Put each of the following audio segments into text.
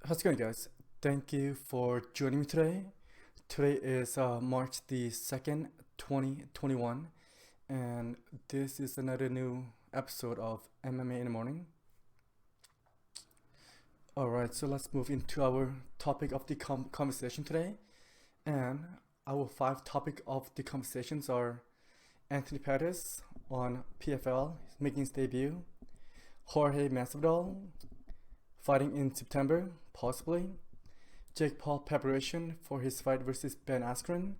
How's it going, guys? Thank you for joining me today. Today is March the 2nd, 2021, and this is another new episode of MMA in the Morning. Alright, so let's move into our topic of the conversation today. And our five topic of the conversations are Anthony Pettis on PFL, making his debut, Jorge Masvidal fighting in September, possibly, Jake Paul preparation for his fight versus Ben Askren,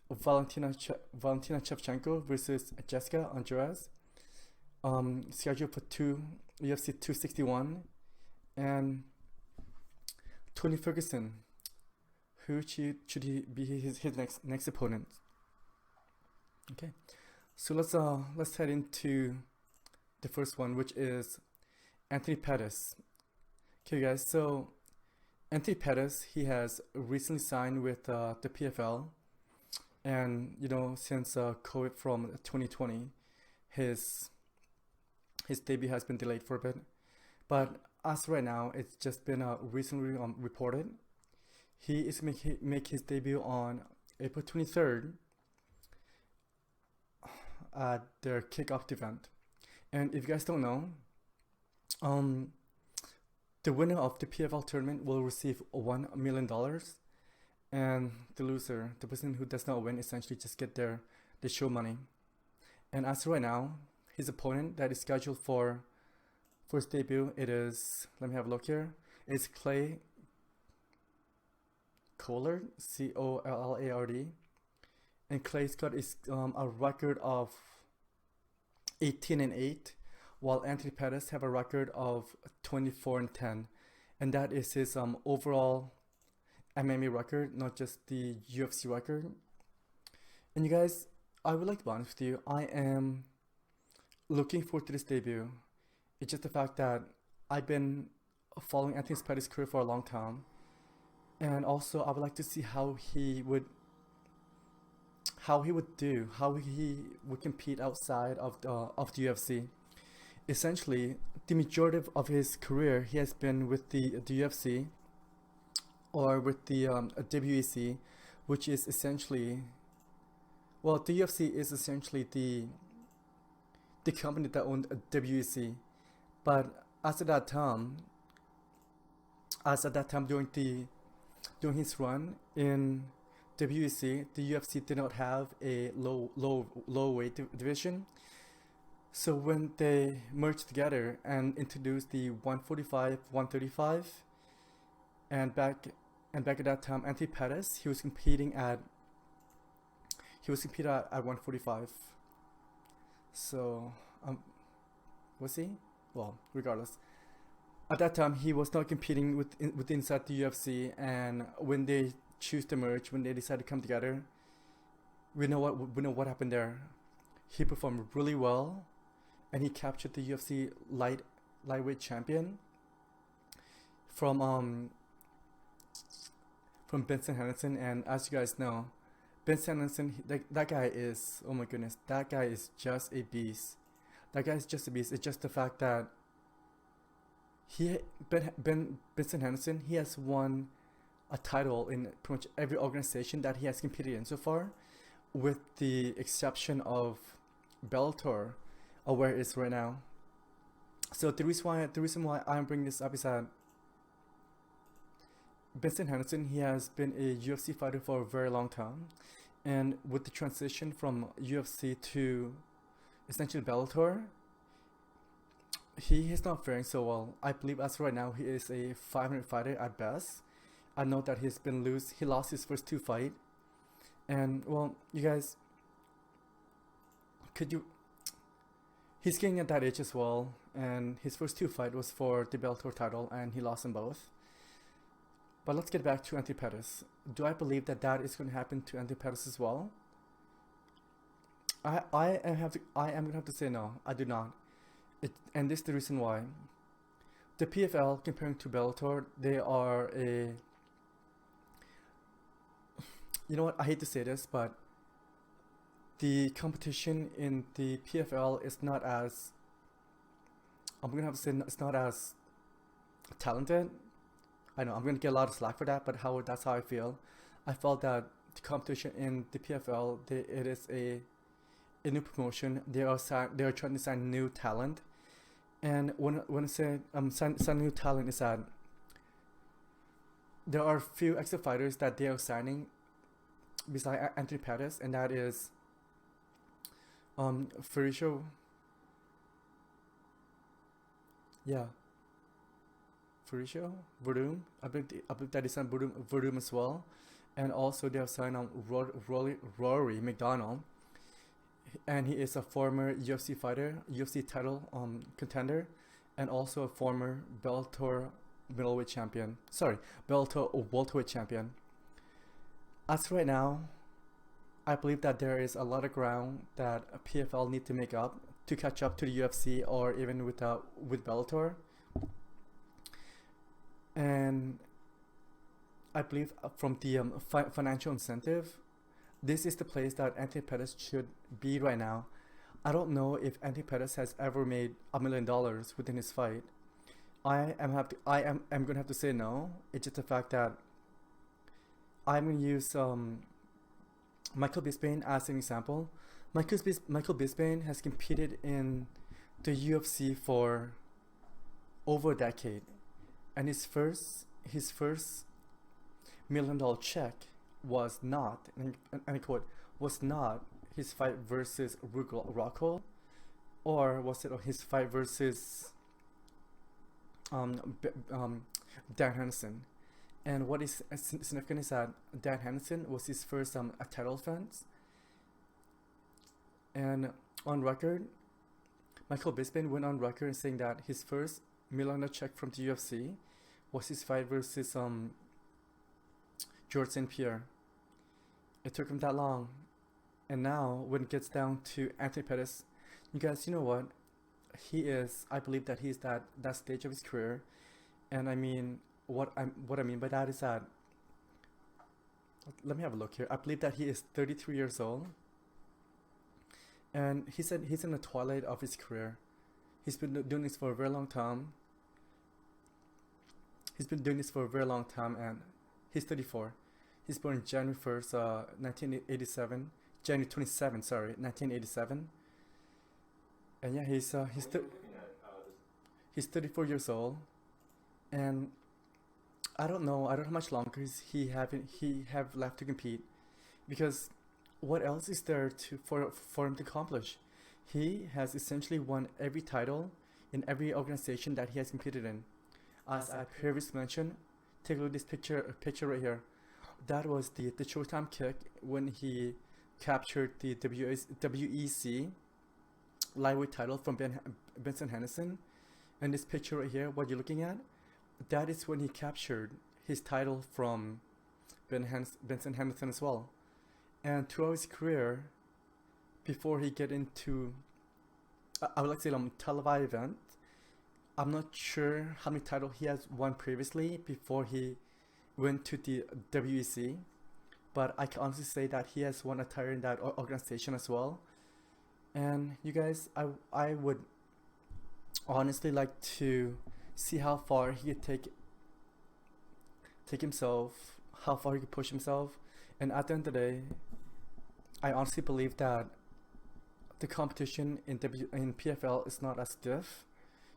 Valentina Shevchenko versus Jessica Andrade, scheduled for UFC 261, and Tony Ferguson, who should he be his next opponent? Okay, so let's head into the first one, which is Anthony Pettis. Okay, guys. So Anthony Pettis, he has recently signed with the PFL, and since COVID from 2020, his debut has been delayed for a bit. But as right now, it's just been recently reported. He is make his debut on April 23rd at their kickoff event. And if you guys don't know, the winner of the PFL tournament will receive $1 million, and the loser, the person who does not win, essentially just get the show money. And as of right now, his opponent that is scheduled for his debut, it is, let me have a look here, it's Clay Collard, Collard, and Clay's got a record of 18-8. While Anthony Pettis have a record of 24-10, and that is his overall MMA record, not just the UFC record. And you guys, I would like to be honest with you, I am looking forward to this debut. It's just the fact that I've been following Anthony Pettis' career for a long time, and also I would like to see how he would compete outside of the UFC. Essentially, the majority of his career, he has been with the UFC or with the WEC, which is essentially, well, the UFC is essentially the company that owned WEC. But as at that time during his run in WEC, the UFC did not have a low weight division. So when they merged together and introduced the 145, 135, and back at that time, Anthony Pettis, he was competing at 145. So was he? Well, regardless, at that time he was not competing with inside the UFC. And when they choose to merge, when they decide to come together, we know what happened there. He performed really well, and he captured the UFC lightweight champion from Vincent Henderson. And as you guys know, Vincent Henderson, that guy is, oh my goodness, that guy is just a beast. That guy is just a beast. It's just the fact that Vincent Henderson, he has won a title in pretty much every organization that he has competed in so far, with the exception of Bellator, where it is right now. So the reason why I'm bringing this up is that Vincent Henderson, he has been a UFC fighter for a very long time, and with the transition from UFC to essentially Bellator, he is not faring so well. I believe as of right now he is a 500 fighter at best. I know that he lost his first two fights, and well, you guys, he's getting at that age as well, and his first two fights was for the Bellator title, and he lost them both. But let's get back to Anthony Pettis. Do I believe that is going to happen to Anthony Pettis as well? I am gonna have to say no. I do not. And this is the reason why. The PFL, comparing to Bellator, they are a. You know what? I hate to say this, but the competition in the PFL is not as, I'm gonna have to say, it's not as talented I know I'm gonna get a lot of slack for that, but that's how I feel. I felt that the competition in the PFL, it is a new promotion. They are trying to sign new talent, and when I say sign new talent, is that there are few active fighters that they are signing beside Anthony Pettis, and that is Farisho. Yeah, Farisho Verdum. I believe that is signed Verdum as well, and also they have signed Rory McDonald, and he is a former UFC fighter, UFC title contender, and also a former Bellator middleweight champion. Sorry, Bellator welterweight champion. As right now, I believe that there is a lot of ground that PFL need to make up to catch up to the UFC or even with Bellator. And I believe from the financial incentive, this is the place that Anthony Pettis should be right now. I don't know if Anthony Pettis has ever made $1 million within his fight. I am gonna have to say no. It's just the fact that I'm gonna use Michael Bisping as an example. Michael Bisping has competed in the UFC for over a decade, and his first $1 million check was not, and I quote, was not his fight versus Rocco, or was it his fight versus Dan Henderson. And what is significant is that Dan Henderson was his first a title defense. And on record, Michael Bisping went on record saying that his first $1 million check from the UFC was his fight versus George St. Pierre. It took him that long. And now, when it gets down to Anthony Pettis, you guys, you know what? I believe that he's that stage of his career. And I mean, what I mean by that is that, let me have a look here. I believe that he is 33 years old. And he said he's in the twilight of his career. He's been doing this for a very long time. And he's 34. He's born January 1st, 1987. January 27, sorry, 1987. And yeah, he's 34 years old. And I don't know how much longer he have left to compete, because what else is there for him to accomplish? He has essentially won every title in every organization that he has competed in. As I previously mentioned, take a look at this picture right here. That was the Showtime kick when he captured the WEC lightweight title from Vincent Henderson. And this picture right here, what you're looking at, that is when he captured his title from Vincent Henderson as well. And throughout his career, before he get into, I would like to say, televised event, I'm not sure how many titles he has won previously before he went to the WEC, but I can honestly say that he has won a title in that organization as well. And you guys, I would honestly like to see how far he could take himself, how far he could push himself. And at the end of the day, I honestly believe that the competition in PFL is not as stiff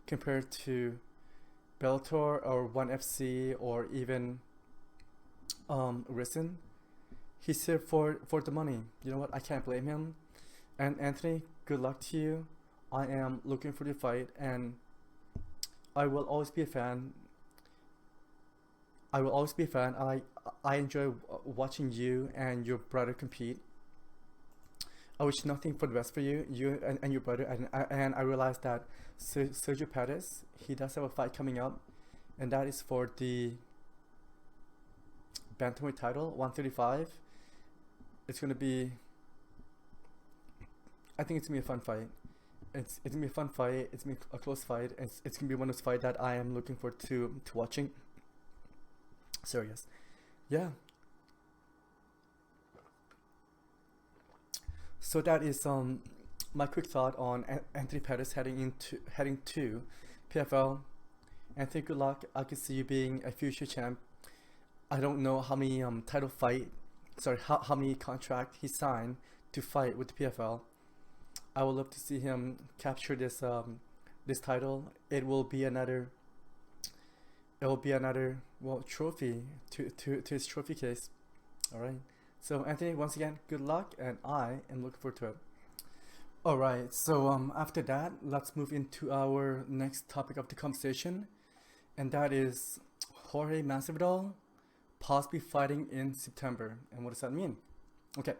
compared to Bellator or ONE FC or even Risen. He's here for the money. You know what? I can't blame him. And Anthony, good luck to you. I am looking for the fight, and I will always be a fan. I enjoy watching you and your brother compete. I wish nothing for the best for you and your brother. And I realize that Sergio Pettis, he does have a fight coming up, and that is for the bantamweight title, 135. It's gonna be, I think it's gonna be a fun fight. It's gonna be a fun fight. It's gonna be a close fight. It's gonna be one of those fights that I am looking forward to watching. Serious, yeah. So that is my quick thought on Anthony Pettis heading to PFL. Anthony, good luck. I could see you being a future champ. I don't know how many how many contract he signed to fight with the PFL. I would love to see him capture this title. It will be another trophy to his trophy case. All right. So Anthony, once again, good luck, and I am looking forward to it. All right. So after that, let's move into our next topic of the conversation, and that is Jorge Masvidal possibly fighting in September. And what does that mean? Okay.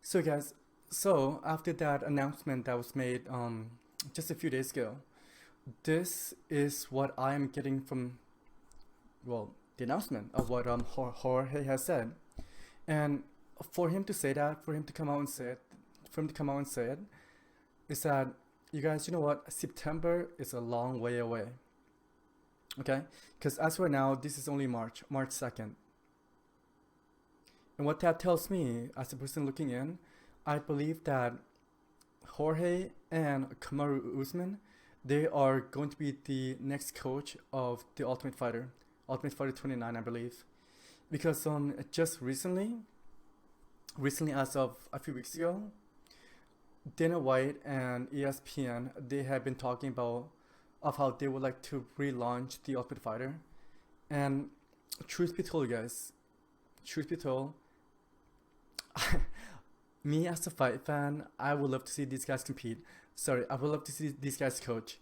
So guys, so after that announcement that was made just a few days ago, this is what I am getting from the announcement of what Jorge has said. And for him to say that, for him to come out and say it, is that, you guys, you know what? September is a long way away. Okay? Because as for now, this is only March 2nd. And what that tells me, as a person looking in, I believe that Jorge and Kamaru Usman, they are going to be the next coach of the Ultimate Fighter 29, I believe. Because just recently as of a few weeks ago, Dana White and ESPN, they have been talking about of how they would like to relaunch the Ultimate Fighter. And truth be told, guys, me as a fight fan, I would love to see these guys compete. Sorry, I would love to see these guys coach.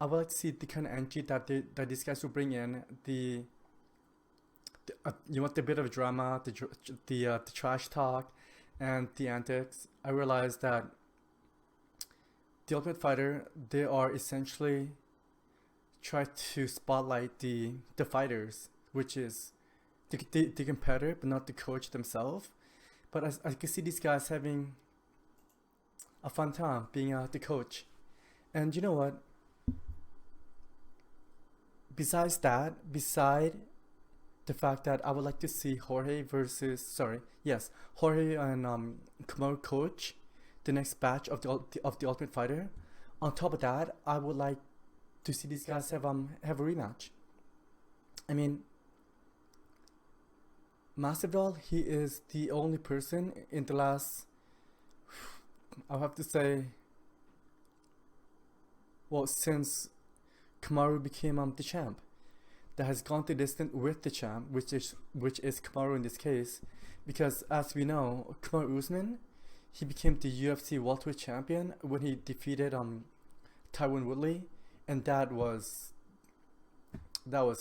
I would like to see the kind of energy that these guys will bring in. The bit of drama, the trash talk, and the antics. I realized that the Ultimate Fighter, they are essentially try to spotlight the fighters, which is the competitor, but not the coach themselves. But I can see these guys having a fun time being the coach. And you know what? Beside the fact that I would like to see Jorge and Kamaru coach the next batch of the Ultimate Fighter. On top of that, I would like to see these guys have a rematch. I mean, Masvidal, he is the only person in the last, I'll have to say, since Kamaru became the champ, that has gone the distance with the champ, which is Kamaru in this case, because as we know, Kamaru Usman, he became the UFC welterweight champion when he defeated Tyron Woodley, and that was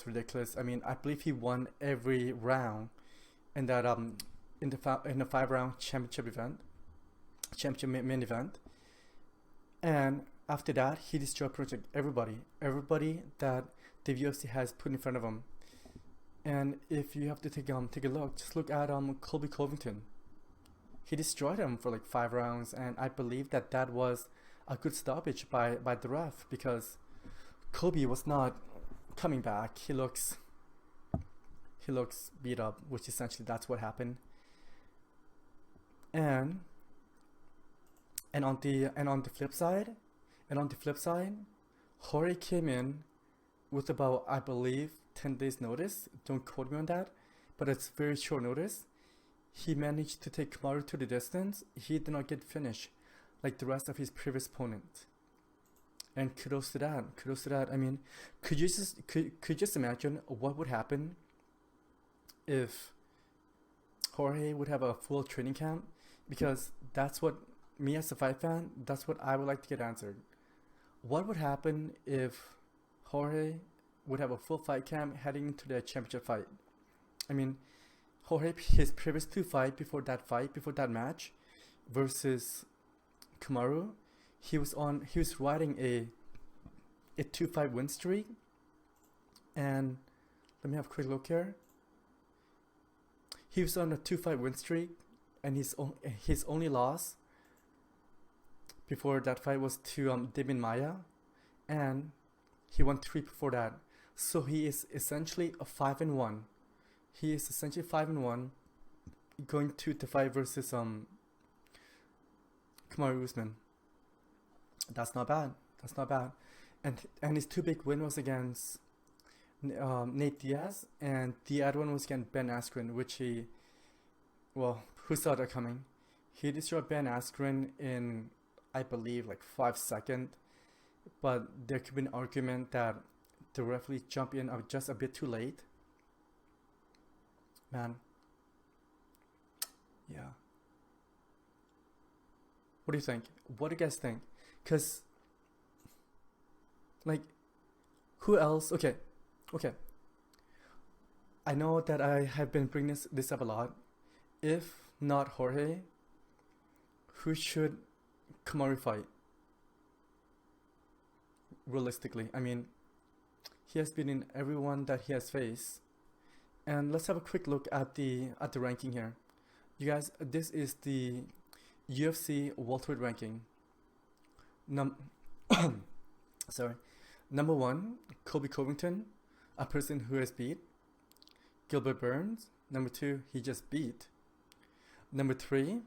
ridiculous. I mean, I believe he won every round in that in the 5-round championship main event, and after that he destroyed pretty much everybody that the UFC has put in front of him. And if you have to take a look, just look at Colby Covington. He destroyed him for like 5 rounds, and I believe that was a good stoppage by the ref, because Colby was not coming back. He looks beat up, which essentially that's what happened. And on the flip side, Jorge came in with about, I believe, 10 days notice. Don't quote me on that, but it's very short notice. He managed to take Kamaru to the distance. He did not get finished like the rest of his previous opponent. And kudos to that. I mean, could you just imagine what would happen if Jorge would have a full training camp? Because that's what, me as a fight fan, that's what I would like to get answered. What would happen if Jorge would have a full fight camp heading into the championship fight? I mean, Jorge, his previous 2 fights before that match versus Kamaru, he was riding a 2-5 win streak. And let me have a quick look here. He was on a 2-5 win streak, and his only loss before that fight was to Damian Maia, and he won 3 before that. So he is essentially a 5-1. He is essentially 5-1, going to the fight versus Kamaru Usman. That's not bad. And his 2 big win was against Nate Diaz, and the other one was against Ben Askren, which who saw that coming? He destroyed Ben Askren in, I believe, like 5 seconds. But there could be an argument that the referee jumped in just a bit too late. Man, yeah. What do you think? What do you guys think? Cause like, who else? Okay, okay. I know that I have been bringing this up a lot. If not Jorge, who should Kamaru fight? Realistically, I mean, he has been in everyone that he has faced. And let's have a quick look at the ranking here. You guys, this is the UFC welterweight ranking. Num Sorry. Number 1, Colby Covington, a person who has beat. Gilbert Burns. Number 2, he just beat. Number 3,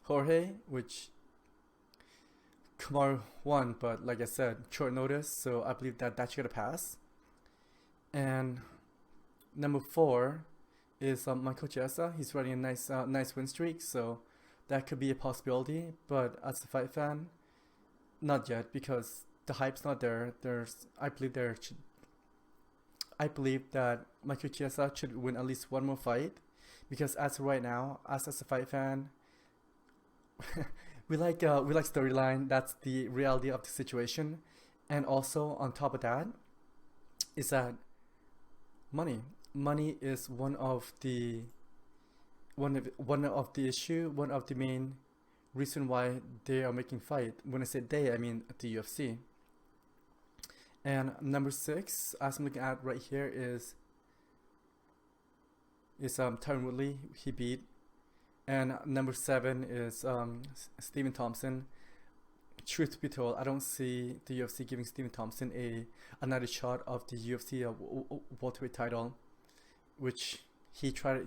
Jorge, which Kamaru won, but like I said, short notice, so I believe that should have passed. And number 4 is Michael Chiesa. He's running a nice win streak, so that could be a possibility. But as a fight fan, not yet, because the hype's not there. I believe that Michael Chiesa should win at least one more fight, because as of right now, as a fight fan, we like storyline. That's the reality of the situation, and also on top of that, is that money. Money is one of the main reason why they are making fight. When I say they, I mean the UFC. And number 6, as I'm looking at right here, is Tyron Woodley. He beat. And number 7 is Stephen Thompson. Truth be told, I don't see the UFC giving Stephen Thompson another shot of the UFC welterweight title, which he tried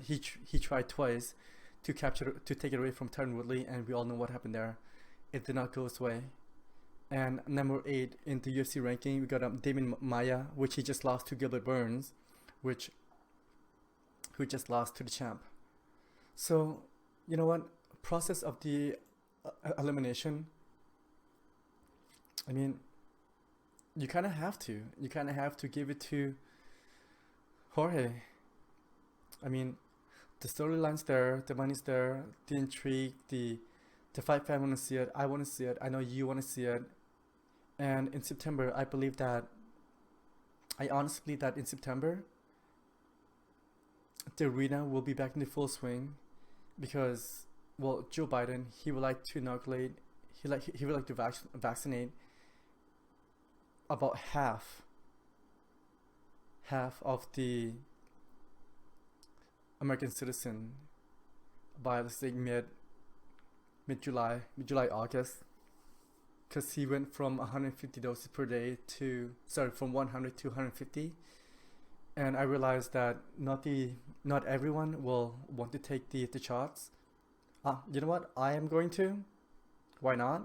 twice to take it away from Tyron Woodley, and we all know what happened there. It did not go his way. And number 8 in the UFC ranking, we got Damon Maia, which he just lost to Gilbert Burns, who just lost to the champ. So, you know what? Process of the elimination, I mean, you kind of have to. You kind of have to give it to Jorge. I mean, the storyline's there, the money's there, the intrigue, the fight fan want to see it, I want to see it, I know you want to see it. And in September, I honestly believe that in September, the arena will be back in the full swing, because, well, Joe Biden, he would like to inoculate, he would like to vaccinate about half of the American citizen by, let's say, mid-July, August, because he went from 150 doses per day from 100 to 150, and I realized that not everyone will want to take the shots. You know what? I am going to. Why not?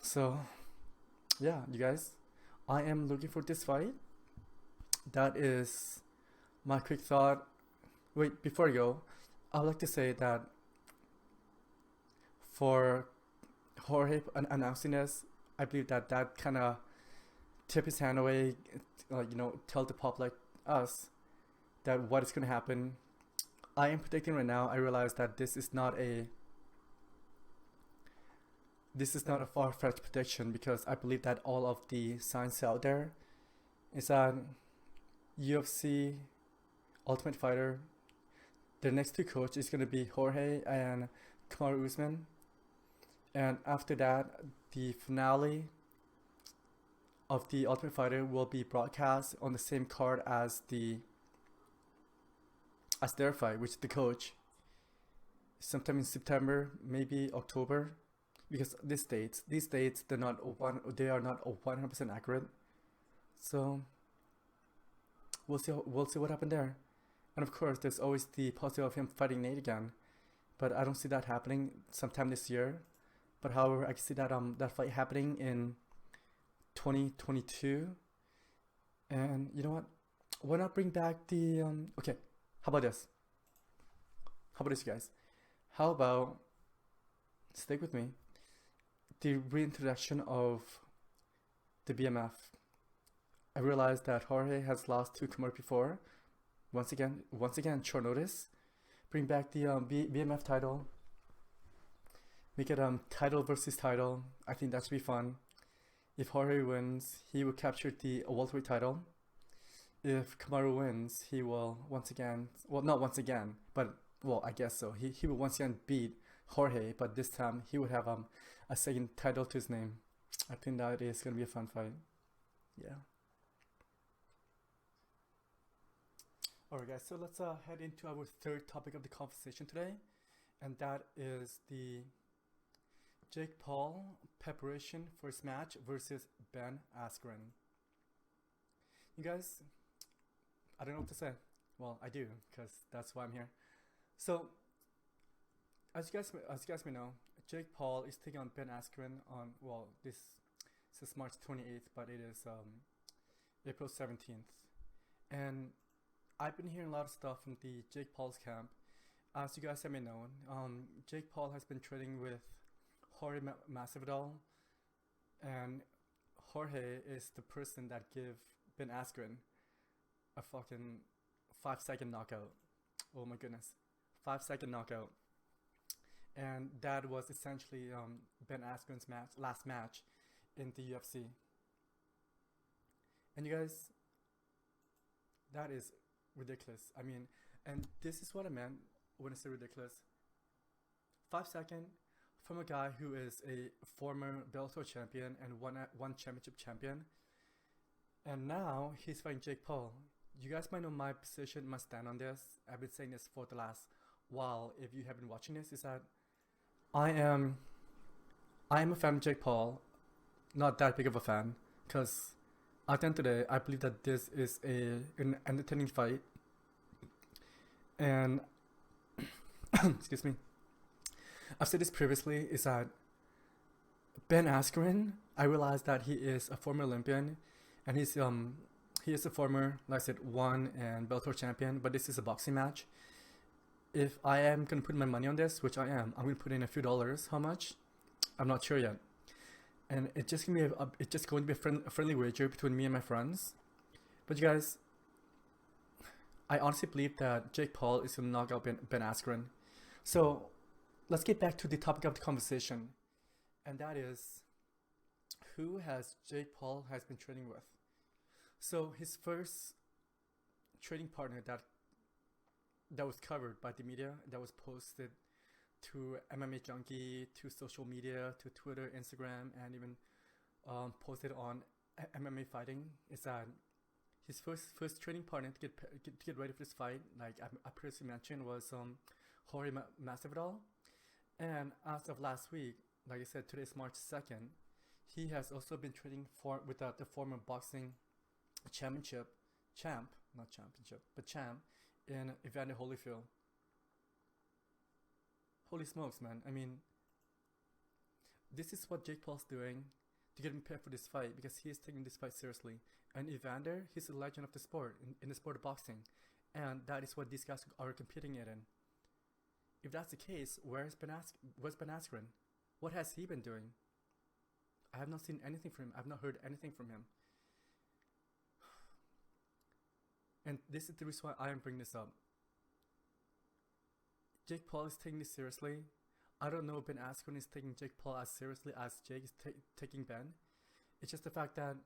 So, yeah, you guys, I am looking for this fight. That is my quick thought. Wait, before I go, I would like to say that for Jorge announcing this, I believe that kind of tip his hand away, tell the public, us, that what is going to happen. I am predicting right now. I realize that this is not a far-fetched prediction, because I believe that all of the signs out there is that UFC Ultimate Fighter, the next 2 coach is going to be Jorge and Kamaru Usman. And after that, the finale of the Ultimate Fighter will be broadcast on the same card as their fight, which is the coach, sometime in September, maybe October, because these dates they are not 100% accurate. So we'll see what happened there. And of course, there's always the possibility of him fighting Nate again, but I don't see that happening sometime this year. But however, I can see that fight happening in 2022, And you know what? Why not bring back the okay, how about this? How about this, you guys? How about stick with me? The reintroduction of the BMF. I realized that Jorge has lost to Kumar before. Once again, short notice. Bring back the BMF title. Make it title versus title. I think that should be fun. If Jorge wins, he will capture the welterweight title. If Kamaru wins, he will once again, well, not once again, but well, I guess so. He will once again beat Jorge, but this time he would have a second title to his name. I think that is gonna be a fun fight. Yeah. Alright, guys. So let's head into our third topic of the conversation today, and that is the Jake Paul preparation for his match versus Ben Askren. You guys, I don't know what to say. Well, I do, because that's why I'm here. So, as you guys may know, Jake Paul is taking on Ben Askren on, well, this is March 28th, but it is April 17th. And I've been hearing a lot of stuff from the Jake Paul's camp. As you guys may know, Jake Paul has been training with Jorge Masvidal, and Jorge is the person that gave Ben Askren a fucking 5-second knockout. Oh my goodness, 5-second knockout, and that was essentially Ben Askren's last match in the UFC. And you guys, that is ridiculous. I mean, and this is what I meant when I say ridiculous. 5 second from a guy who is a former Bellator champion and one championship champion, and now he's fighting Jake Paul. You guys might know my position, my stand on this. I've been saying this for the last while. If you have been watching this, is that I am a fan of Jake Paul. Not that big of a fan, because at the end of the day, I believe that this is an entertaining fight. And excuse me, I've said this previously, is that Ben Askren, I realized that he is a former Olympian, and he is a former, like I said, one and Bellator champion, but this is a boxing match. If I am gonna put my money on this, which I am, I'm gonna put in a few dollars. How much? I'm not sure yet. And it's just going to be a friendly wager between me and my friends. But you guys, I honestly believe that Jake Paul is going to knock out Ben Askren. So let's get back to the topic of the conversation, and that is, who has Jake Paul has been training with? So his first training partner that was covered by the media, that was posted to MMA Junkie, to social media, to Twitter, Instagram, and even posted on MMA Fighting, is that his first training partner to get ready for this fight, like I previously mentioned, was Jorge Masvidal. And as of last week, like I said, today is March 2nd, he has also been training with the former boxing champ in Evander Holyfield. Holy smokes, man. I mean, this is what Jake Paul's doing to get him prepared for this fight, because he is taking this fight seriously. And Evander, he's a legend of the sport, in the sport of boxing. And that is what these guys are competing in. If that's the case, where's Ben Askren? What has he been doing? I have not seen anything from him. I've not heard anything from him. And this is the reason why I am bringing this up. Jake Paul is taking this seriously. I don't know if Ben Askren is taking Jake Paul as seriously as Jake is taking Ben. It's just the fact that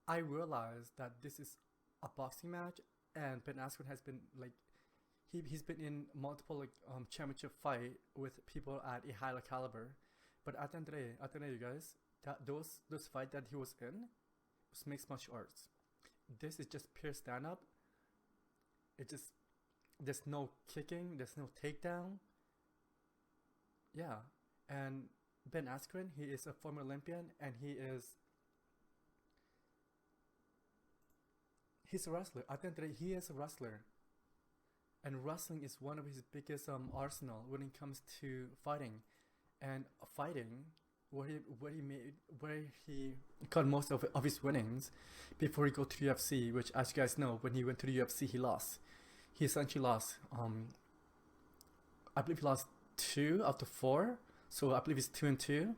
I realized that this is a boxing match, and Ben Askren has been like, he's been in multiple championship fight with people at a higher caliber. But at the end of the day, you guys, that those fight that he was in was mixed martial arts. This is just pure stand up. There's no kicking, there's no takedown. Yeah, and Ben Askren, he is a former Olympian, and he's a wrestler. At the end of the day, he is a wrestler. And wrestling is one of his biggest arsenal when it comes to fighting. And fighting where he got most of his winnings before he go to the UFC. Which, as you guys know, when he went to the UFC, he lost. He essentially lost. I believe he lost 2 out of 4. So I believe it's 2-2.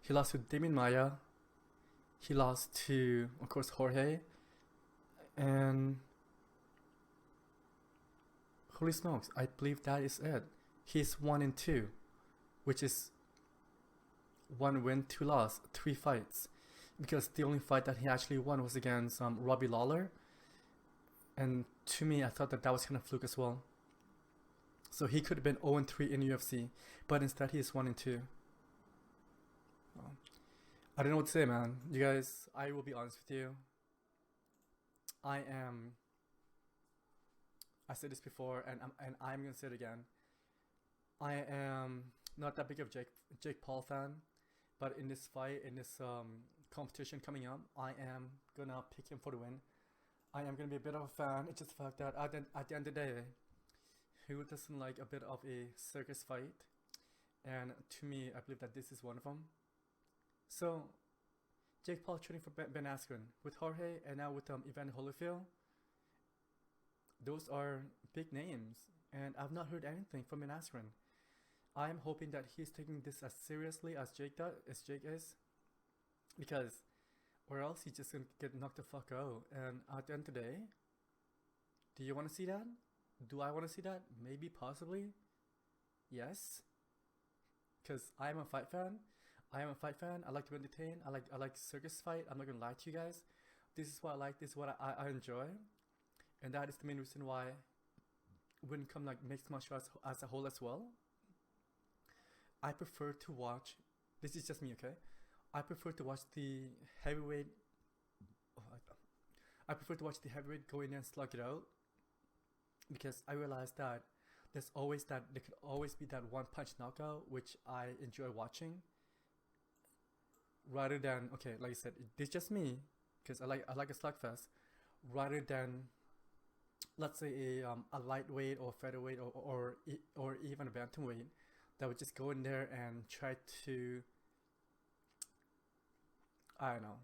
He lost to Damian Maia. He lost to, of course, Jorge. And holy smokes, I believe that is it. He's 1-2, which is 1 win, 2 loss, 3 fights. Because the only fight that he actually won was against Robbie Lawler. And to me, I thought that was kind of fluke as well. So he could have been 0-3 in UFC, but instead he is 1-2. I don't know what to say, man. You guys, I will be honest with you. I said this before, and I'm gonna say it again. I am not that big of Jake Paul fan, but in this fight, in this competition coming up, I am gonna pick him for the win. I am gonna be a bit of a fan. It's just the fact that at the end of the day, who doesn't like a bit of a circus fight? And to me, I believe that this is one of them. So, Jake Paul training for Ben Askren with Jorge, and now with Evander Holyfield. Those are big names, and I've not heard anything from Ben Askren. I am hoping that he's taking this as seriously as Jake is, because, or else he's just gonna get knocked the fuck out. And at the end of the day, do you want to see that? Do I want to see that? Maybe, possibly, yes. Because I am a fight fan. I like to entertain. I like circus fight. I'm not gonna lie to you guys. This is what I like. This is what I enjoy, and that is the main reason why, when it comes like mixed martial arts as a whole as well, I prefer to watch. This is just me, okay? I prefer to watch the heavyweight. I prefer to watch the heavyweight go in and slug it out, because I realize that there could always be that one punch knockout, which I enjoy watching. Rather than, okay, like I said, it's just me, because I like a slugfest, rather than, let's say a lightweight or featherweight or even a bantamweight that would just go in there and try to, I don't know,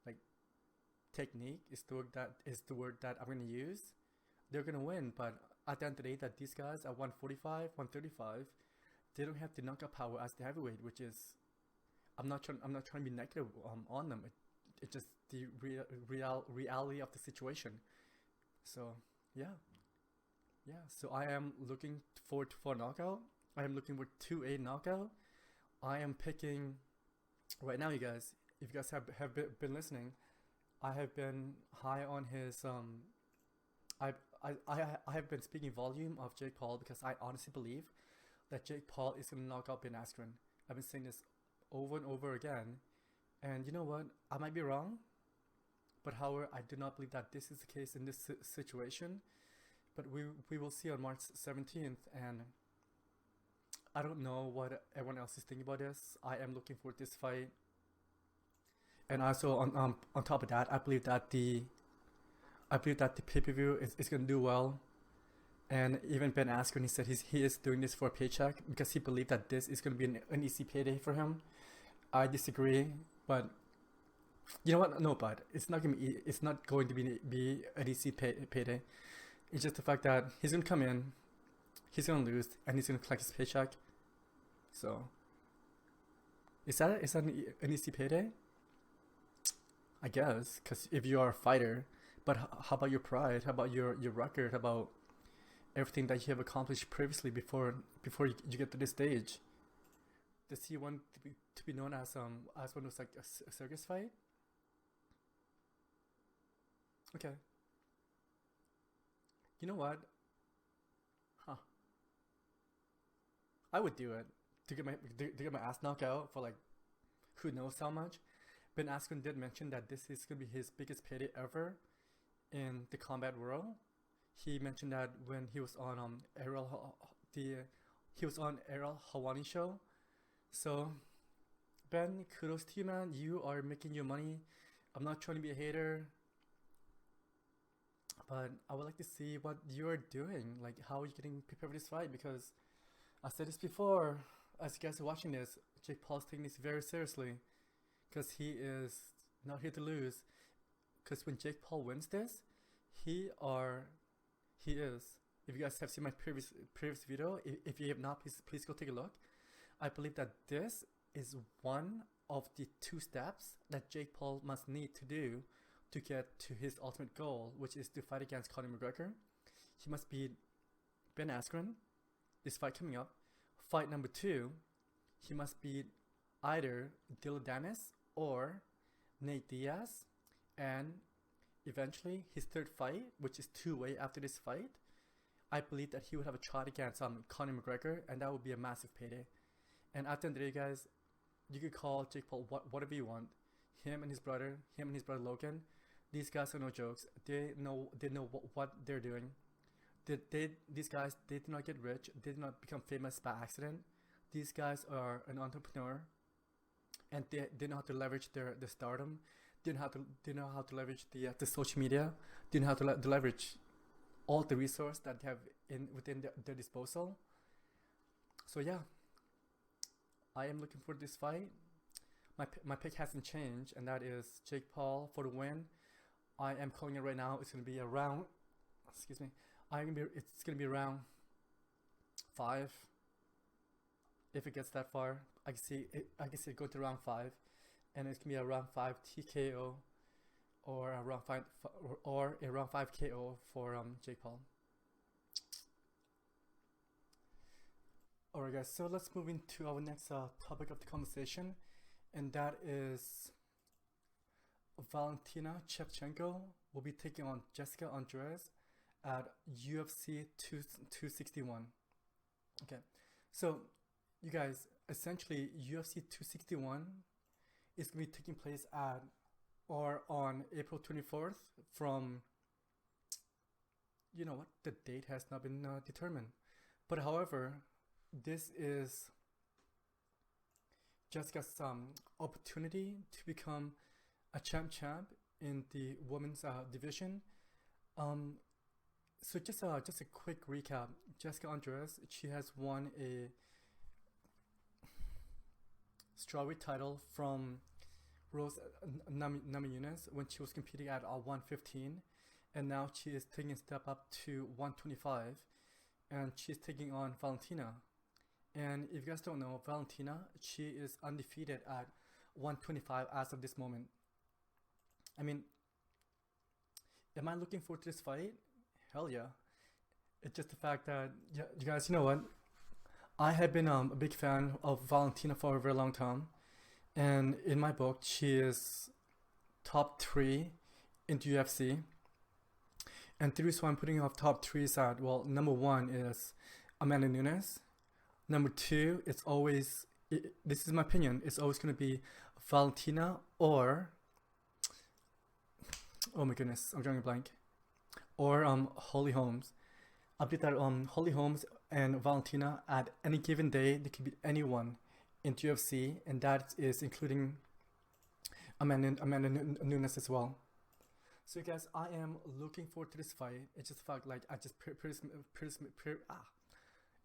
like, technique is the word that I'm gonna use. They're gonna win, but at the end of the day, that these guys at 145, 135, they don't have the knockout power as the heavyweight, which is, I'm not trying to be negative on them. It's just the reality of the situation. So yeah. So I am looking forward for a knockout. I am looking for 2-8 knockout. I am picking right now, you guys. If you guys have been listening, I have been high on his I have been speaking volume of Jake Paul, because I honestly believe that Jake Paul is gonna knock out Ben Askren. I've been saying this over and over again, and you know what? I might be wrong, but however, I do not believe that this is the case in this situation. But we will see on March 17th, and I don't know what everyone else is thinking about this. I am looking forward to this fight, and also on top of that, I believe that the pay-per-view is gonna do well. And even Ben Askren, he said he is doing this for a paycheck, because he believed that this is going to be an easy payday for him. I disagree, but you know what? No, but it's not going to be an easy payday. It's just the fact that he's going to come in, he's going to lose, and he's going to collect his paycheck. So, is that an easy payday? I guess, because if you are a fighter, but how about your pride? How about your record? How about everything that you have accomplished previously before you get to this stage? Does he want to be known as one who's like a circus fight? Okay. You know what? Huh. I would do it to get my ass knocked out for like who knows how much. Ben Askren did mention that this is gonna be his biggest payday ever in the combat world. He mentioned that when he was on Ariel Hawani show. So Ben, kudos to you, man. You are making your money. I'm not trying to be a hater, but I would like to see what you are doing. Like, how are you getting prepared for this fight? Because I said this before, as you guys are watching this, Jake Paul's taking this very seriously because he is not here to lose. Because when Jake Paul wins this, he is. If you guys have seen my previous video, if you have not, please go take a look. I believe that this is one of the 2 steps that Jake Paul must need to do to get to his ultimate goal, which is to fight against Conor McGregor. He must beat Ben Askren, this fight coming up. Fight number 2, he must beat either Dillon Danis or Nate Diaz, and eventually his 3rd fight, which is 2-way after this fight, I believe that he would have a shot against Conor McGregor, and that would be a massive payday. And at the end of the day, guys, you could call Jake Paul whatever you want. Him and his brother Logan, these guys are no jokes. They know what they're doing. These guys, they did not get rich. They did not become famous by accident. These guys are an entrepreneur, and they know how to leverage their stardom. They know how to leverage the social media. They know how to leverage all the resource that they have within their disposal. So yeah, I am looking for this fight. My pick hasn't changed, and that is Jake Paul for the win. I am calling it right now. It's gonna be around. Excuse me. It's gonna be around 5. If it gets that far, I can see it go to round 5, and it's gonna be a round 5 TKO, or a round 5 KO for Jake Paul. Alright, guys. So let's move into our next topic of the conversation, and that is Valentina Shevchenko will be taking on Jessica Andrade at UFC 261. Okay, so you guys, essentially UFC 261 is going to be taking place on April 24th from, you know what, the date has not been determined. But however, this is Jessica's opportunity to become a champ in the women's division. So just a quick recap. Jessica Andrade, she has won a strawweight title from Rose Namajunas when she was competing at 115, and now she is taking a step up to 125, and she's taking on Valentina. And if you guys don't know, Valentina, she is undefeated at 125 as of this moment. I mean, am I looking forward to this fight? Hell yeah. It's just the fact that, yeah, you guys, you know what? I have been a big fan of Valentina for a very long time. And in my book, she is top 3 in the UFC. And the reason why I'm putting off top 3 is that, well, number 1 is Amanda Nunes. Number 2, it's always, this is my opinion, it's always going to be Valentina or, oh my goodness, I'm drawing a blank, or Holly Holmes. I believe that Holly Holmes and Valentina at any given day, they could beat anyone in the UFC, and that is including Amanda Nunes as well. So guys, I am looking forward to this fight. It's just the fact, like I just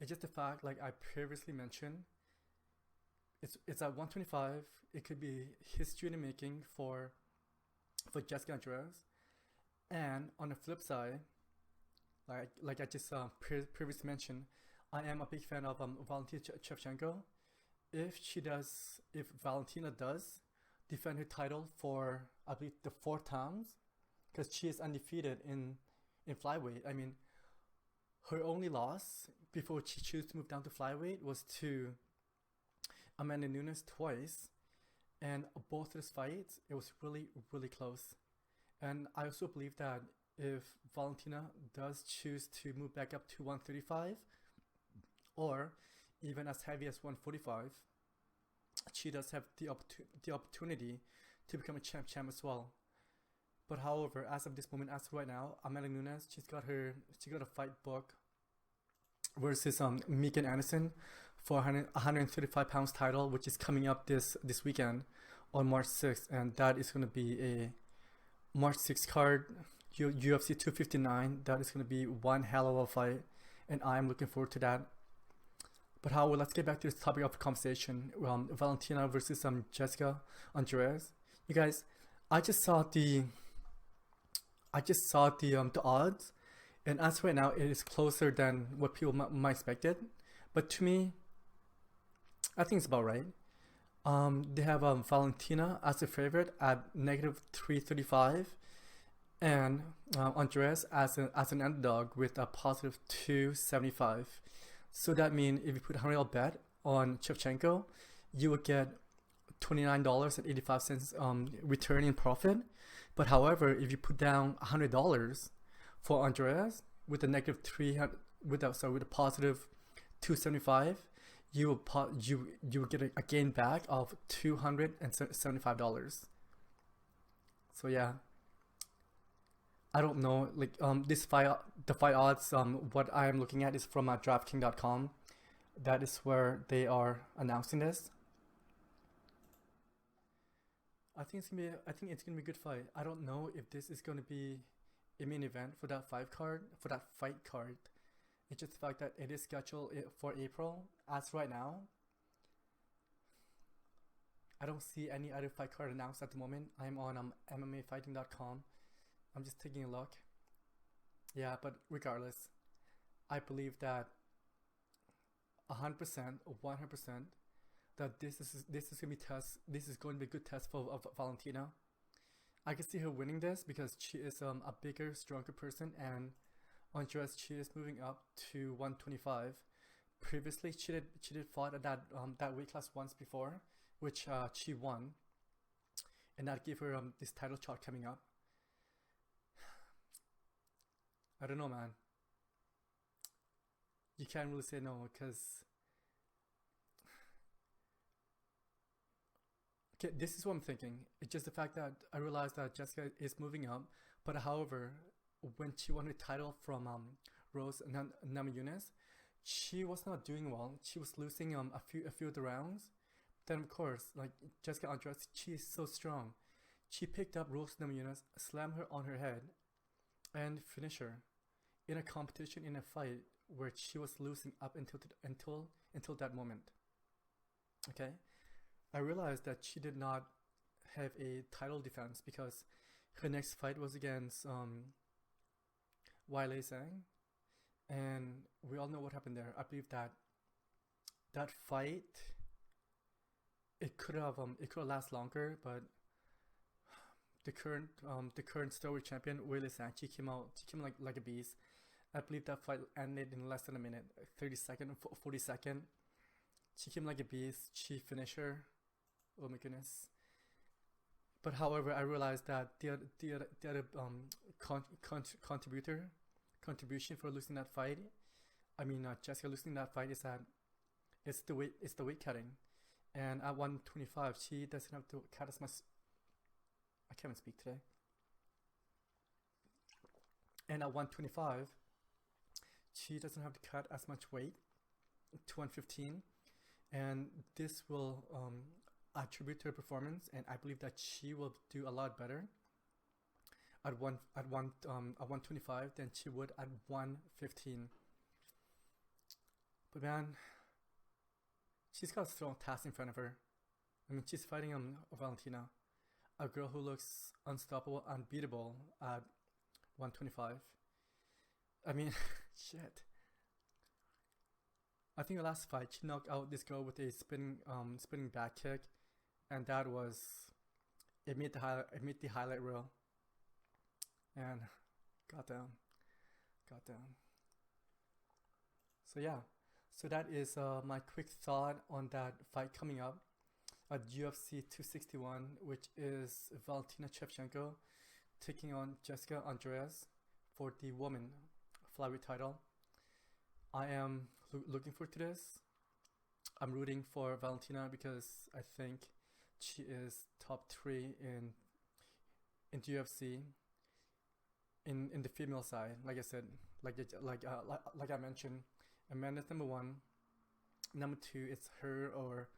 it's just the fact, like I previously mentioned, it's at 125. It could be history in the making for Jessica Andrade. And on the flip side, like I just previously mentioned, I am a big fan of Valentina Shevchenko. If Valentina does defend her title for, I believe, the 4th times, because she is undefeated in flyweight. I mean, her only loss before she chose to move down to flyweight was to Amanda Nunes twice, and both of those fights, it was really, really close. And I also believe that if Valentina does choose to move back up to 135, or even as heavy as 145, she does have the opportunity to become a champ as well. But however, as of this moment, as of right now, Amanda Nunes, she got a fight book versus Megan Anderson for 135 pounds title, which is coming up this weekend on March 6th, and that is going to be a March 6th card, UFC 259. That is going to be one hell of a fight, and I am looking forward to that. But how? Let's get back to this topic of conversation. Valentina versus Jessica Andrade. You guys, I just saw the the odds, and as right now, it is closer than what people might expected. But to me, I think it's about right. They have Valentina as a favorite at -335, and Andreas as an underdog with a positive 275. So that means if you put a $100 bet on Shevchenko, you would get $29.85 return in profit. But however, if you put down $100 for Andreas with a -300 with a positive 275, you will get a gain back of $275. So yeah, I don't know, like the fight odds, what I am looking at is from DraftKings.com. That is where they are announcing this. I think it's gonna be a good fight. I don't know if this is gonna be a main event for that fight card. It's just the fact that it is scheduled for April. As right now, I don't see any other fight card announced at the moment. I'm on MMAfighting.com. I'm just taking a look. Yeah, but regardless, I believe that 100%, 100%, that this is gonna be test. This is going to be a good test for Valentina. I can see her winning this because she is a bigger, stronger person, and Andreas, she is moving up to 125. Previously, she did fought at that weight class once before, which she won, and that gave her this title shot coming up. I don't know, man. You can't really say no because okay, this is what I'm thinking. It's just the fact that I realized that Jessica is moving up, but however, when she won the title from Rose Namajunas, she was not doing well. She was losing a few of the rounds. Then of course, like Jessica Andrade, she is so strong. She picked up Rose Namajunas, slammed her on her head, and finished her in a competition, in a fight where she was losing up until that moment. Okay, I realized that she did not have a title defense because her next fight was against Weili Zhang, and we all know what happened there. I believe that fight, it could have lasted longer, but the current strawweight champion Weili Zhang, she came like a beast. I believe that fight ended in less than a minute, 30-second, 40-second. She came like a beast. She finished her. Oh my goodness. But however, I realized that the other contribution for losing that fight, Jessica losing that fight, is that it's the weight cutting, and at 125 she doesn't have to cut as much. I can't even speak today. And at 125 she doesn't have to cut as much weight to 115, and this will attribute to her performance, and I believe that she will do a lot better at 125 than she would at 115. But man, she's got a strong task in front of her. She's fighting Valentina, a girl who looks unstoppable, unbeatable at 125. Shit. I think the last fight she knocked out this girl with a spinning back kick, and that was it made the highlight reel. And goddamn. So yeah, so that is my quick thought on that fight coming up at UFC 261, which is Valentina Shevchenko taking on Jessica Andrade for the woman flyweight title. I am looking forward to this. I'm rooting for Valentina because I think she is top 3 in the UFC in the female side. Like I said, like I mentioned, Amanda's number 1. Number 2, it's her or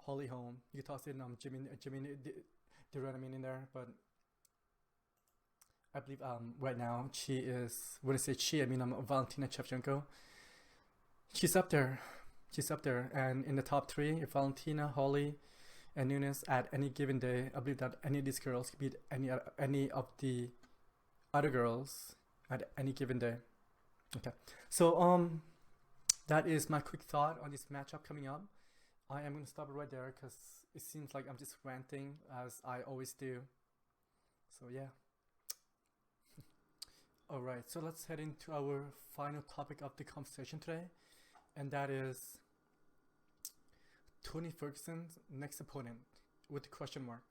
Holly Holm. You can toss in Jimmy Duranamin in there, but I believe right now she is. When I say she, I mean Valentina Shevchenko. She's up there. she's up there. And in the top three, if Valentina, Holly, and Nunes at any given day, I believe that any of these girls could beat any of the other girls at any given day. Okay, so that is my quick thought on this matchup coming up. I am going to stop it right there because it seems like I'm just ranting as I always do. So yeah. Alright, so let's head into our final topic of the conversation today, and that is Tony Ferguson's next opponent with the question mark.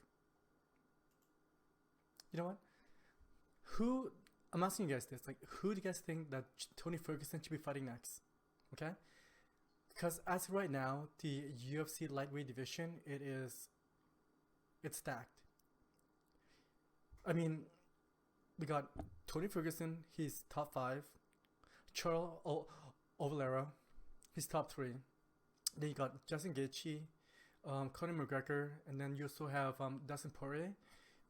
You know what? I'm asking you guys this, like, who do you guys think that Tony Ferguson should be fighting next? Okay? Because as of right now, the UFC lightweight division, it's stacked. I mean, we got Tony Ferguson, he's top 5. Charles Oliveira, he's top 3. Then you got Justin Gaethje, Conor McGregor, and then you also have Dustin Poirier,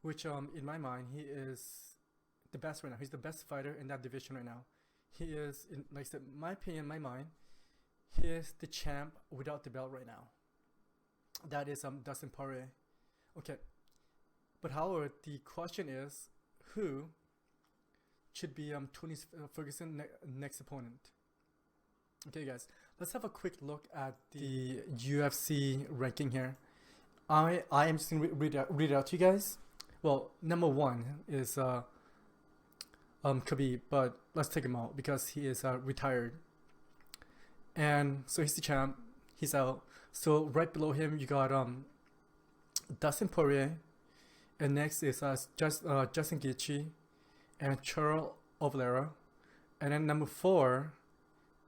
which in my mind, he is the best right now. He's the best fighter in that division right now. He is, like I said, my opinion, my mind, he is the champ without the belt right now. That is Dustin Poirier. Okay, but however, the question is, who should be Tony Ferguson next opponent? Okay, guys, let's have a quick look at the UFC ranking here. I am just gonna read it out to you guys. Well, number 1 is Khabib, but let's take him out because he is retired. And so he's the champ. He's out. So right below him, you got Dustin Poirier, and next is Justin Gaethje and Charles Oliveira, and then number 4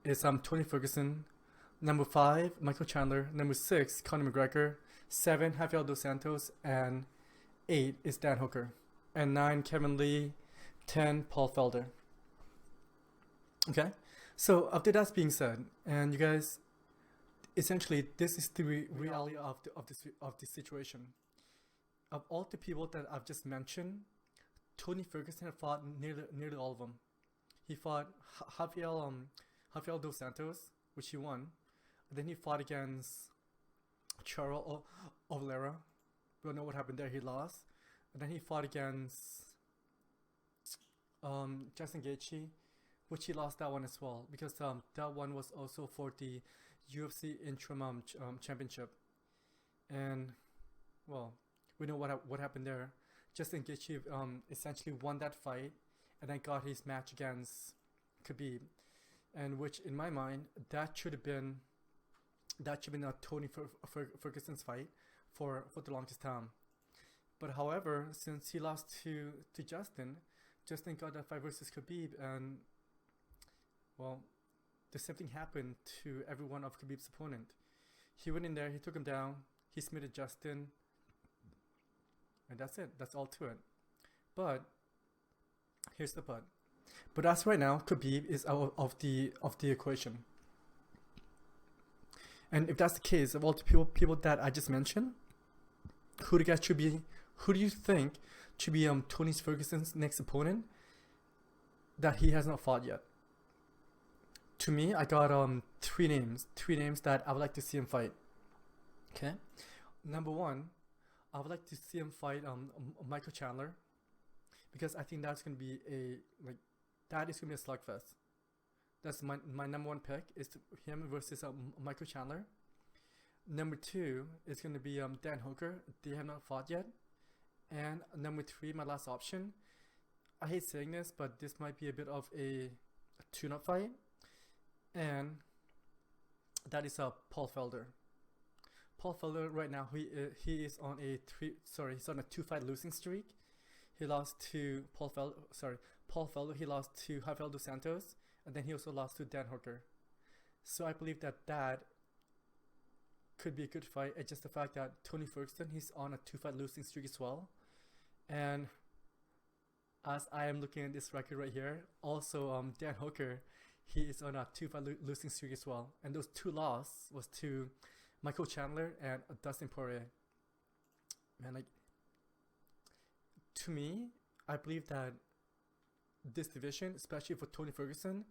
is Tony Ferguson. Number 5, Michael Chandler. Number 6, Conor McGregor. 7, Rafael dos Santos, and 8 is Dan Hooker, and 9, Kevin Lee. 10, Paul Felder. Okay, so after that being said, and you guys, essentially this is the reality of this situation. Of all the people that I've just mentioned, Tony Ferguson had fought nearly all of them. He fought Rafael dos Santos, which he won. And then he fought against Charles Oliveira. We don't know what happened there. He lost. And then he fought against Justin Gaethje, which he lost that one as well, because that one was also for the UFC interim championship. And well, we know what happened there. Justin Gaethje essentially won that fight and then got his match against Khabib, and which in my mind that should have been a Tony Ferguson's fight for the longest time. But however, since he lost to Justin got that fight versus Khabib, and well, the same thing happened to every one of Khabib's opponent. He went in there, he took him down, he submitted Justin, and that's it. That's all to it. But here's the but. But as right now, Khabib is out of the equation. And if that's the case, of all the people that I just mentioned, who do you think should be Tony Ferguson's next opponent that he has not fought yet? To me, I got three names that I would like to see him fight. Okay, number 1, I would like to see him fight Michael Chandler, because I think that's gonna be a slugfest. That's my number 1 pick, is him versus Michael Chandler. Number 2 is gonna be Dan Hooker. They have not fought yet. And number 3, my last option, I hate saying this, but this might be a bit of a tune-up fight, and that is Paul Felder. Paul Felder right now, he is on a 2-fight losing streak. He lost to Paul Felder. He lost to Rafael dos Santos, and then he also lost to Dan Hooker. So I believe that could be a good fight. It's just the fact that Tony Ferguson, he's on a 2-fight losing streak as well. And as I am looking at this record right here, also Dan Hooker, he is on a 2-fight losing streak as well. And those 2 losses was to Michael Chandler and Dustin Poirier. Man, like, to me, I believe that this division, especially for Tony Ferguson,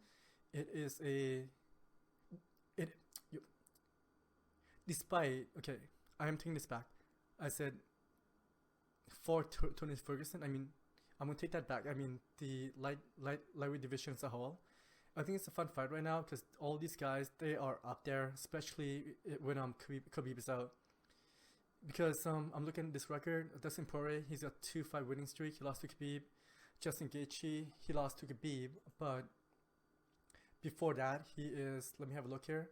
despite, okay, I am taking this back. I said for Tony Ferguson. I mean, I'm gonna take that back. I mean, the lightweight division as a whole. I think it's a fun fight right now because all these guys, they are up there, especially when Khabib is out. Because I'm looking at this record. Dustin Poirier, he's got 2-5 winning streak. He lost to Khabib. Justin Gaethje, he lost to Khabib, but before that, he is. Let me have a look here.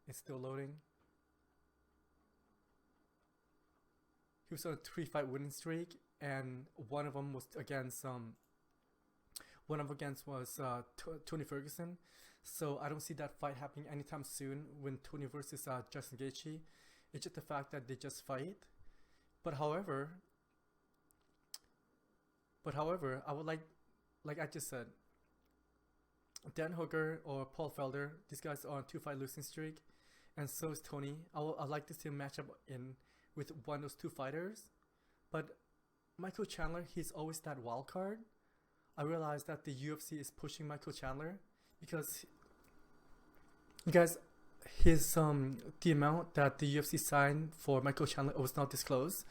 It's still loading. He was on a 3-fight winning streak, and one of them was against Tony Ferguson. So I don't see that fight happening anytime soon when Tony versus Justin Gaethje. It's just the fact that they just fight. But however, I would like I just said, Dan Hooker or Paul Felder, these guys are on 2-fight losing streak, and so is Tony. I'd like to see him match up with one of those two fighters. But Michael Chandler, he's always that wild card. I realize that the UFC is pushing Michael Chandler because, you guys, his the amount that the UFC signed for Michael Chandler was not disclosed.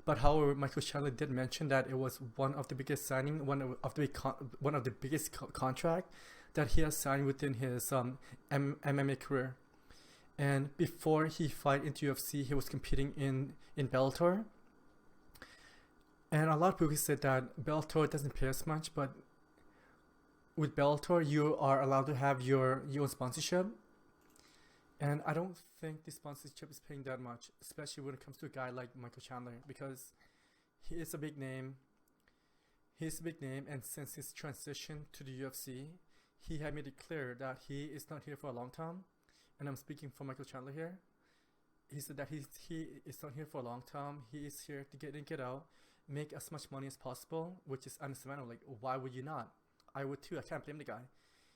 But however, Michael Chandler did mention that it was one of the biggest signing, one of the biggest contract that he has signed within his MMA career. And before he fight into UFC, he was competing in Bellator. And a lot of people said that Bellator doesn't pay as much, but with Bellator, you are allowed to have your own sponsorship. And I don't think the sponsorship is paying that much, especially when it comes to a guy like Michael Chandler, because he is a big name. He's a big name, and since his transition to the UFC, he had made it clear that he is not here for a long time. And I'm speaking for Michael Chandler here. He said that he is not here for a long time. He is here to get out, make as much money as possible, which is understandable. Like, why would you not? I would too. I can't blame the guy.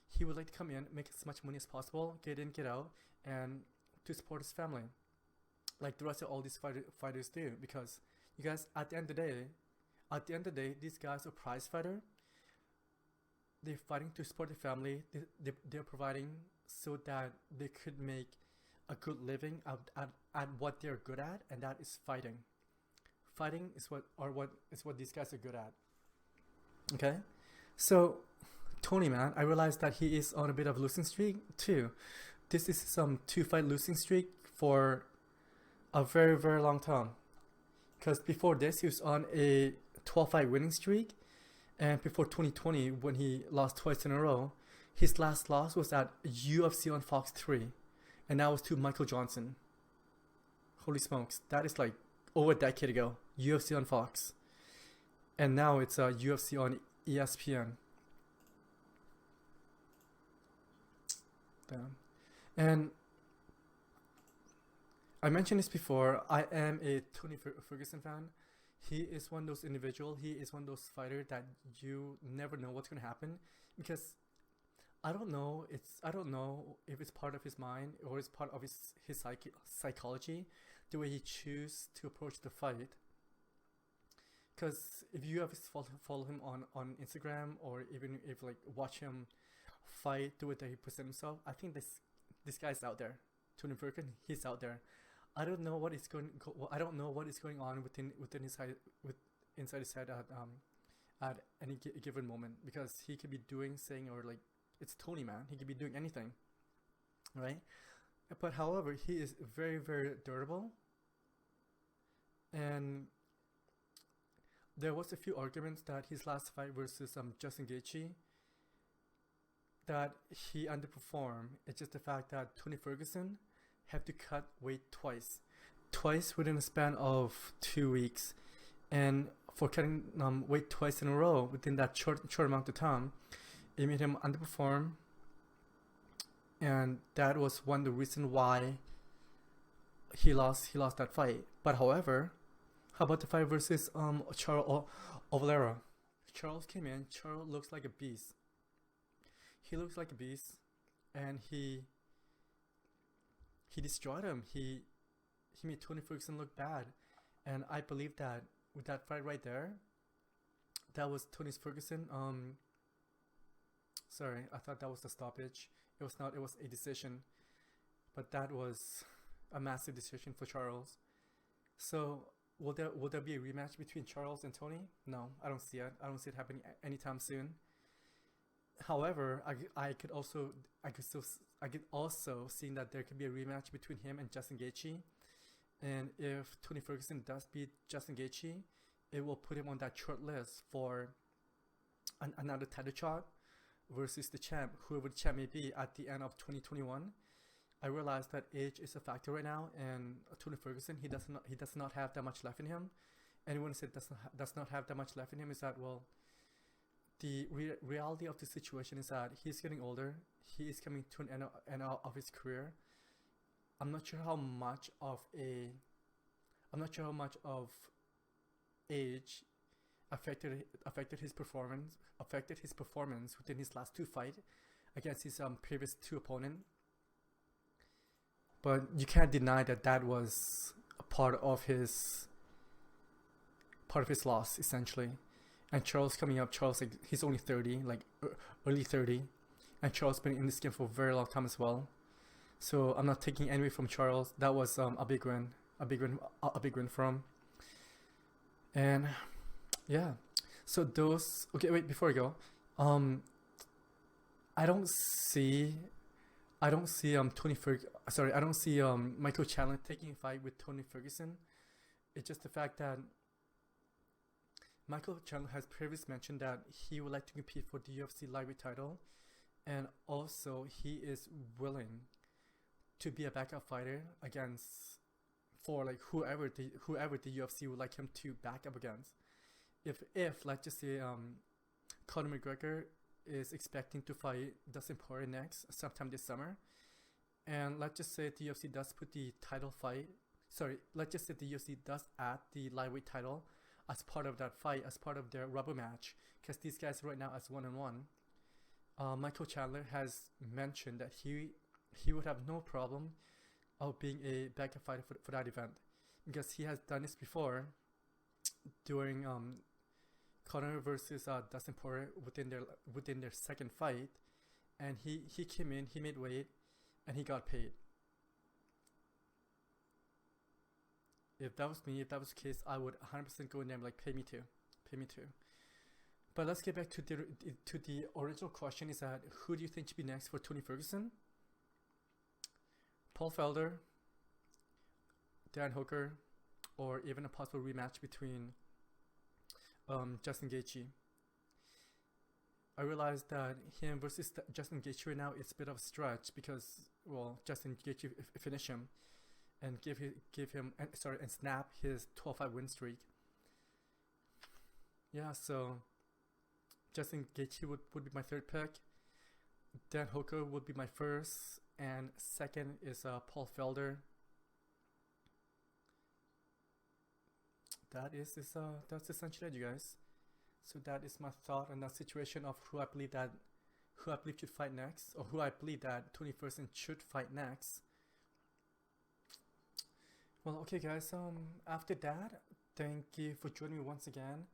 He would like to come in, make as much money as possible, get in, get out, and to support his family, like the rest of all these fighters do. Because you guys, at the end of the day, these guys are prize fighter. They're fighting to support their family. They're providing so that they could make a good living at what they're good at, and that is fighting. Fighting is what these guys are good at. Okay, so Tony, man, I realized that he is on a bit of a losing streak too. This is some 2-fight losing streak for a very, very long time. Because before this, he was on a 12-fight winning streak. And before 2020, when he lost twice in a row, his last loss was at UFC on Fox 3. And that was to Michael Johnson. Holy smokes. That is like over a decade ago. UFC on Fox. And now it's UFC on ESPN. Damn. And I mentioned this before. I am a Tony Ferguson fan. He is one of those individuals. He is one of those fighters that you never know what's going to happen, because I don't know if it's part of his mind or it's part of his psychology, the way he chooses to approach the fight. Because if you ever follow him on Instagram, or even if like watch him fight, the way that he presents himself, I think this guy's out there. Tony Ferguson, he's out there. I don't know what is going on within his head, inside his head at any given moment, because he could be saying, or like, it's Tony, man. He could be doing anything, right? But however, he is very, very durable, and there was a few arguments that his last fight versus Justin Gaethje, that he underperformed. It's just the fact that Tony Ferguson have to cut weight twice within a span of 2 weeks, and for cutting weight twice in a row within that short amount of time, it made him underperform, and that was one of the reasons why he lost that fight. But however, how about the fight versus Charles Oliveira? Charles came in. Charles looks like a beast. He looks like a beast, and he destroyed him. He made Tony Ferguson look bad, and I believe that with that fight right there, that was Tony Ferguson. Sorry, I thought that was the stoppage. It was not. It was a decision. but that was a massive decision for Charles. So will there be a rematch between Charles and Tony? No, I don't see it. I don't see it happening anytime soon. However, I could also see that there could be a rematch between him and Justin Gaethje, and if Tony Ferguson does beat Justin Gaethje, it will put him on that short list for another title shot versus the champ, whoever the champ may be, at the end of 2021. I realize that age is a factor right now, and Tony Ferguson, he does not have that much left in him. Anyone who said does not have that much left in him is that, well, the reality of the situation is that he's getting older. He is coming to an end of his career. I'm not sure how much of age affected his performance within his last two fights against his previous two opponents. But you can't deny that was a part of his loss, essentially. And Charles coming up, he's only 30, like early 30, and Charles been in this game for a very long time as well. So I'm not taking any away from Charles. That was a big win for him. And yeah, so those. Okay, wait, before I go, I don't see Michael Chandler taking a fight with Tony Ferguson. It's just the fact that Michael Chandler has previously mentioned that he would like to compete for the UFC lightweight title, and also he is willing to be a backup fighter for like whoever the UFC would like him to back up against. If let's just say Conor McGregor is expecting to fight Dustin Poirier next sometime this summer, and let's just say the UFC does put the title fight. Let's just say the UFC does add the lightweight title as part of that fight, as part of their rubber match, because these guys right now as 1-on-1. Michael Chandler has mentioned that he would have no problem of being a backup fighter for that event, because he has done this before during Conor versus Dustin Poirier within their second fight, and he came in, he made weight, and he got paid. If that was me, if that was the case, I would 100% go in there and like, pay me too. But let's get back to the original question, is that who do you think should be next for Tony Ferguson? Paul Felder, Dan Hooker, or even a possible rematch between Justin Gaethje. I realized that him versus Justin Gaethje right now is a bit of a stretch because, well, Justin Gaethje finished him and and snap his 12-5 win streak. Yeah, so Justin Gaethje would be my third pick. Dan Hooker would be my first, and second is Paul Felder. That's essentially it, you guys. So that is my thought on that situation of who I believe should fight next, or who I believe that Tony Ferguson should fight next. Well, okay, guys. After that, thank you for joining me once again,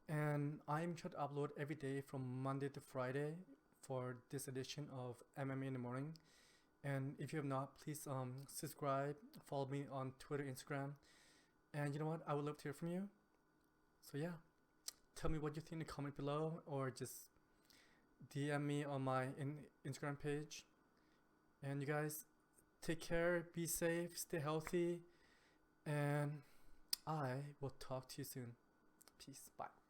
and I'm trying to upload every day from Monday to Friday for this edition of MMA in the Morning. And if you have not, please subscribe, follow me on Twitter, Instagram, and you know what? I would love to hear from you. So yeah, tell me what you think in the comment below, or just DM me on my Instagram page. And you guys, take care, be safe, stay healthy, and I will talk to you soon. Peace, bye.